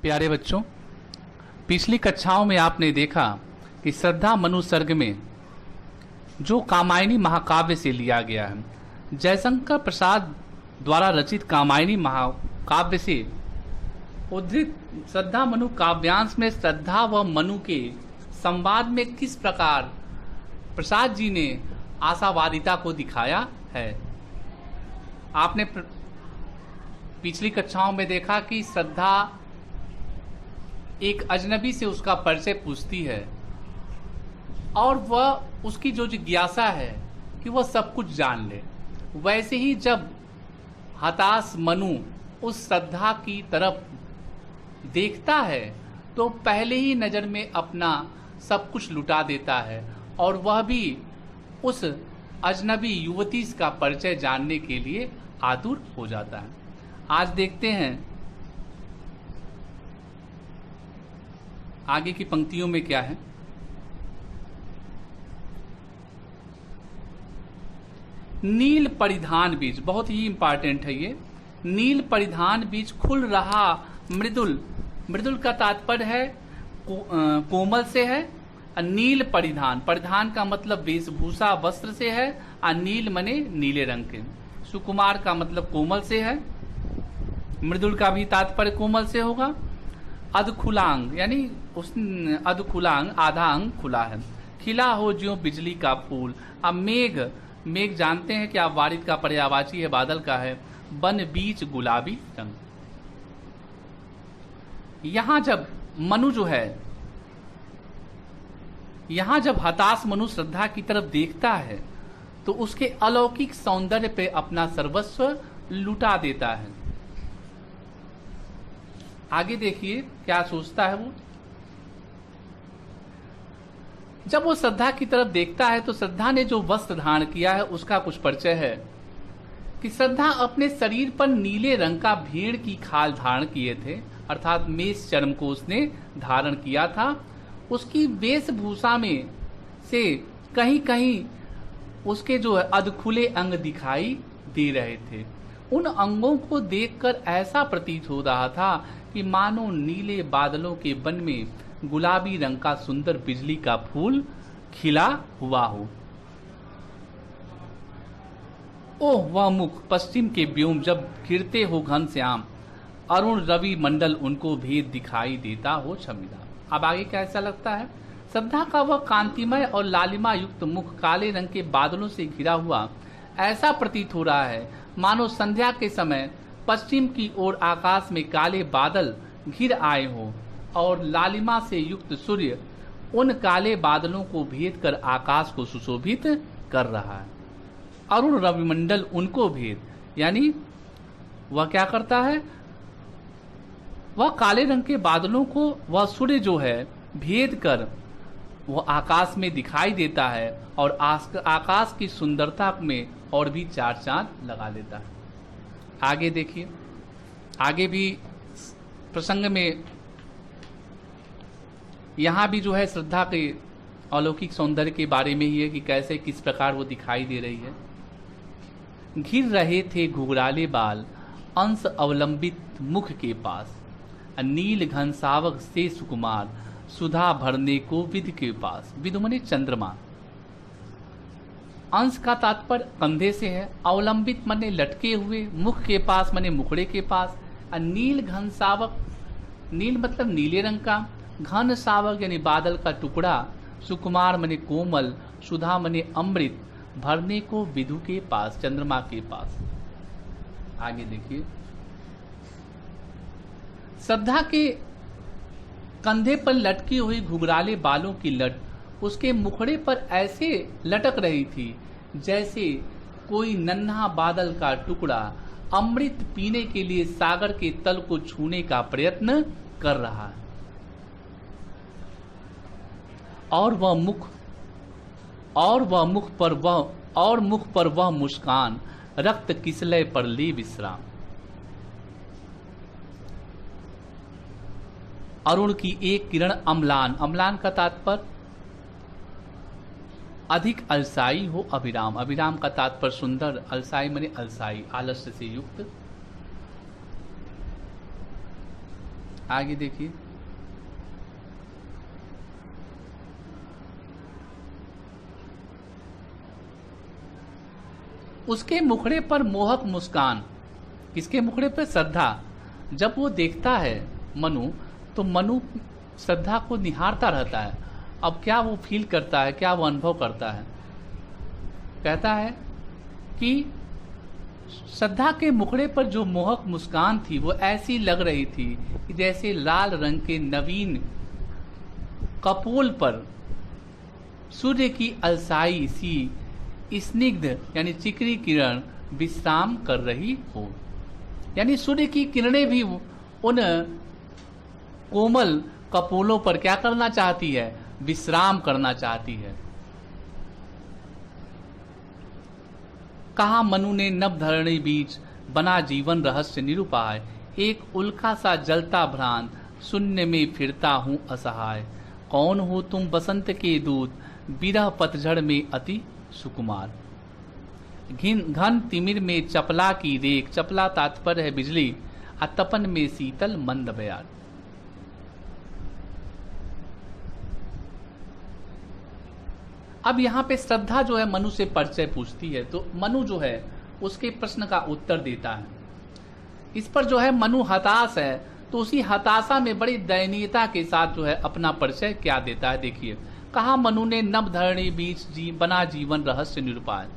प्यारे बच्चों, पिछली कक्षाओं में आपने देखा कि श्रद्धा मनु सर्ग में जो कामायनी महाकाव्य से लिया गया है, जयशंकर प्रसाद द्वारा रचित कामायनी महाकाव्य से उद्धृत श्रद्धा मनु काव्यांश में श्रद्धा व मनु के संवाद में किस प्रकार प्रसाद जी ने आशावादिता को दिखाया है। आपने पिछली कक्षाओं में देखा कि श्रद्धा एक अजनबी से उसका परिचय पूछती है और वह उसकी जो जिज्ञासा है कि वह सब कुछ जान ले। वैसे ही जब हताश मनु उस श्रद्धा की तरफ देखता है तो पहले ही नजर में अपना सब कुछ लुटा देता है और वह भी उस अजनबी युवती का परिचय जानने के लिए आतुर हो जाता है। आज देखते हैं आगे की पंक्तियों में क्या है। नील परिधान बीज, बहुत ही इंपॉर्टेंट है ये। नील परिधान बीज खुल रहा मृदुल, मृदुल का तात्पर्य है कोमल से है। नील परिधान, परिधान का मतलब वेशभूषा वस्त्र से है और नील मने नीले रंग के। सुकुमार का मतलब कोमल से है, मृदुल का भी तात्पर्य कोमल से होगा। अधखुलांग यानी उस अधखुलांग आधा अंग खुला है। खिला हो ज्यों बिजली का फूल। अब मेघ, मेघ जानते हैं कि आप वारिद का पर्यायवाची है, बादल का है। बन बीच गुलाबी रंग। यहां जब मनु जो है, यहां जब हताश मनु श्रद्धा की तरफ देखता है तो उसके अलौकिक सौंदर्य पे अपना सर्वस्व लुटा देता है। आगे देखिए क्या सोचता है वो। जब वो श्रद्धा की तरफ देखता है तो श्रद्धा ने जो वस्त्र धारण किया है उसका कुछ परिचय है कि श्रद्धा अपने शरीर पर नीले रंग का भेड़ की खाल धारण किए थे, अर्थात मेष चर्म को उसने धारण किया था। उसकी वेशभूषा में से कहीं कहीं उसके जो है अधखुले अंग दिखाई दे रहे थे। उन अंगों को देखकर ऐसा प्रतीत हो रहा था कि मानो नीले बादलों के वन में गुलाबी रंग का सुंदर बिजली का फूल खिला हुआ हो। ओह वह मुख पश्चिम के व्योम जब घिरते हो घन श्याम, अरुण रवि मंडल उनको भेद दिखाई देता हो छमिला। अब आगे कैसा लगता है। श्रद्धा का वह कांतिमय और लालिमा युक्त मुख काले रंग के बादलों से घिरा हुआ ऐसा प्रतीत हो रहा है मानो संध्या के समय पश्चिम की ओर आकाश में काले बादल घिर आए हो और लालिमा से युक्त सूर्य उन काले बादलों को भेद कर आकाश को सुशोभित कर रहा है। अरुण रविमंडल उनको भेद, यानी वह क्या करता है, वह काले रंग के बादलों को वह सूर्य जो है भेद कर वह आकाश में दिखाई देता है और आकाश की सुंदरता में और भी चार चांद लगा लेता है। आगे देखिए, आगे भी प्रसंग में यहां भी जो है श्रद्धा के अलौकिक सौंदर्य के बारे में ही है कि कैसे किस प्रकार वो दिखाई दे रही है। घिर रहे थे घुघराले बाल अंश अवलंबित मुख के पास, नील घन सावक से सुकुमार सुधा भरने को विध के पास। विध मने चंद्रमा। अंश का तात्पर्य कंधे से है, अवलंबित मने लटके हुए, मुख के पास मने मुखड़े के पास। नील घन सावक, नील मतलब नीले रंग का, घन सावक यानी बादल का टुकड़ा, सुकुमार मने कोमल, सुधा मने अमृत, भरने को विधु के पास, चंद्रमा के पास। आगे देखिए, श्रद्धा के कंधे पर लटकी हुई घुघराले बालों की लट उसके मुखड़े पर ऐसे लटक रही थी जैसे कोई नन्हा बादल का टुकड़ा अमृत पीने के लिए सागर के तल को छूने का प्रयत्न कर रहा है। और मुख पर वह मुस्कान रक्त किसलय पर ले विश्राम। अरुण की एक किरण अम्लान, अम्लान का तात्पर्य अधिक अलसाई हो अभिराम, अभिराम का तात्पर्य सुंदर, अलसाई मने अलसाई, आलस्य से युक्त। आगे देखिए। उसके मुखड़े पर मोहक मुस्कान, किसके मुखड़े पर? श्रद्धा। जब वो देखता है मनु, तो मनु श्रद्धा को निहारता रहता है। अब क्या वो फील करता है, क्या वो अनुभव करता है? कहता है कि श्रद्धा के मुखड़े पर जो मोहक मुस्कान थी वो ऐसी लग रही थी कि जैसे लाल रंग के नवीन कपोल पर सूर्य की अलसाई सी स्निग्ध यानी चिकनी किरण विश्राम कर रही हो। यानी सूर्य की किरणें भी उन कोमल कपोलों पर क्या करना चाहती है? विश्राम करना चाहती है। कहा मनु ने नभ धरणी बीच बना जीवन रहस्य निरुपाय, एक उल्का सा जलता भ्रांत शून्य में फिरता हूं असहाय। कौन हो तुम बसंत के दूत, विरह पतझड़ में अति सुकुमार। घन तिमिर में चपला की रेख, चपला तात्पर्य है बिजली, तपन में शीतल मंद बयार। अब यहाँ पे श्रद्धा जो है मनु से परिचय पूछती है, तो मनु जो है उसके प्रश्न का उत्तर देता है। इस पर जो है मनु हताश है, तो उसी हताशा में बड़ी दयनीयता के साथ जो है अपना परिचय क्या देता है, देखिए। कहा मनु ने नभ धरणी बीच बना जीवन रहस्य निरुपाय।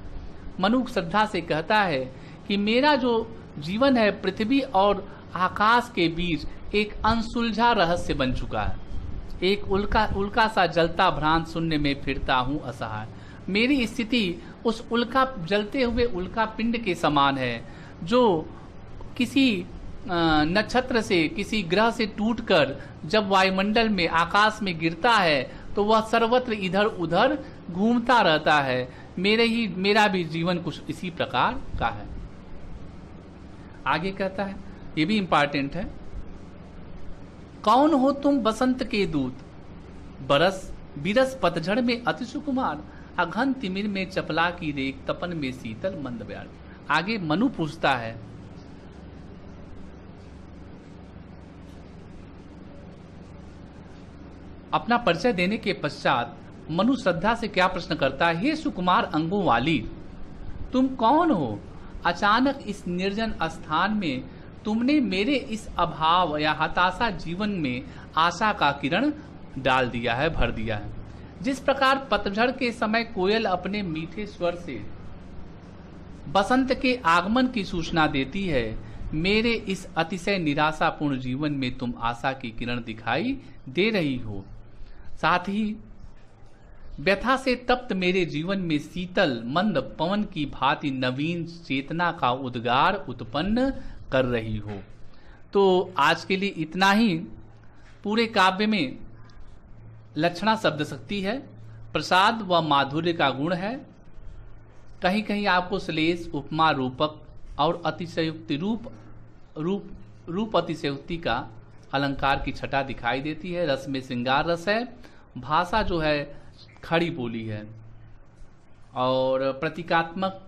मनु श्रद्धा से कहता है कि मेरा जो जीवन है पृथ्वी और आकाश के बीच एक अनसुलझा रहस्य बन चुका है। एक उल्का सा जलता भ्रांत शून्य में फिरता हूं असहाय। मेरी स्थिति उस जलते हुए उल्का पिंड के समान है, जो किसी नक्षत्र से, किसी ग्रह से टूटकर जब वायुमंडल में, आकाश में गिरता है तो वह सर्वत्र इधर उधर घूमता रहता है। मेरा भी जीवन कुछ इसी प्रकार का है। आगे कहता है, ये भी इंपॉर्टेंट है। कौन हो तुम बसंत के दूत, बिरस पतझड़ में अति सुकुमार, अघन तिमिर में चपला की रेख, तपन में शीतल मंद बयार। आगे मनु पूछता है, अपना परिचय देने के पश्चात मनु श्रद्धा से क्या प्रश्न करता है? हे सुकुमार अंगों वाली, तुम कौन हो? अचानक इस निर्जन स्थान में तुमने मेरे इस अभाव या हताशा जीवन में आशा का किरण डाल दिया है, भर दिया है। जिस प्रकार पतझड़ के समय कोयल अपने मीठे स्वर से बसंत के आगमन की सूचना देती है, मेरे इस अतिशय निराशापूर्ण जीवन में तुम आशा की किरण दिखाई दे रही हो। साथ ही व्यथा से तप्त मेरे जीवन में शीतल मंद पवन की भांति नवीन चेतना का उद्गार उत्पन्न कर रही हो। तो आज के लिए इतना ही। पूरे काव्य में लक्षणा शब्द शक्ति है, प्रसाद व माधुर्य का गुण है। कहीं कहीं आपको श्लेष, उपमा, रूपक और अतिशयोक्ति रूप अतिशयोक्ति का अलंकार की छटा दिखाई देती है। रस में श्रृंगार रस है। भाषा जो है खड़ी बोली है और प्रतीकात्मक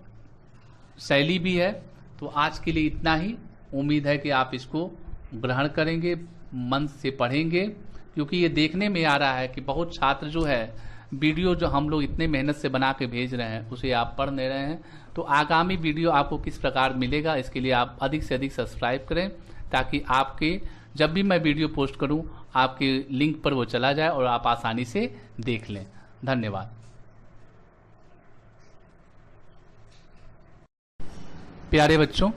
शैली भी है। तो आज के लिए इतना ही। उम्मीद है कि आप इसको ग्रहण करेंगे, मन से पढ़ेंगे, क्योंकि ये देखने में आ रहा है कि बहुत छात्र जो है वीडियो जो हम लोग इतने मेहनत से बना के भेज रहे हैं उसे आप पढ़ नहीं रहे हैं। तो आगामी वीडियो आपको किस प्रकार मिलेगा, इसके लिए आप अधिक से अधिक सब्सक्राइब करें, ताकि आपके जब भी मैं वीडियो पोस्ट करूं आपके लिंक पर वो चला जाए और आप आसानी से देख लें। धन्यवाद। प्यारे बच्चों,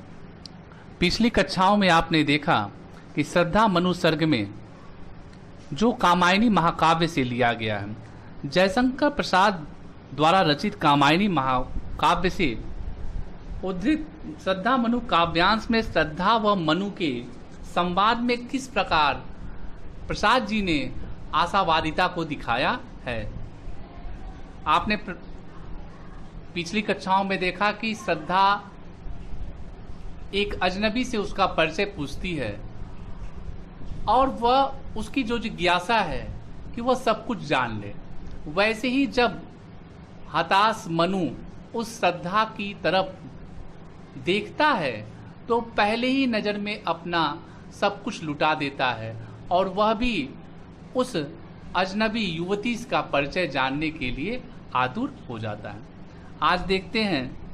पिछली कक्षाओं में आपने देखा कि श्रद्धा मनु सर्ग में जो कामायनी महाकाव्य से लिया गया है, जयशंकर प्रसाद द्वारा रचित कामायनी महाकाव्य से उद्धृत श्रद्धा मनु काव्यांश में श्रद्धा व मनु के संवाद में किस प्रकार प्रसाद जी ने आशावादिता को दिखाया है। आपने पिछली कक्षाओं में देखा कि श्रद्धा एक अजनबी से उसका परिचय पूछती है और वह उसकी जो जिज्ञासा है कि वह सब कुछ जान ले। वैसे ही जब हताश मनु उस श्रद्धा की तरफ देखता है तो पहले ही नजर में अपना सब कुछ लुटा देता है और वह भी उस अजनबी युवती का परिचय जानने के लिए आतुर हो जाता है। आज देखते हैं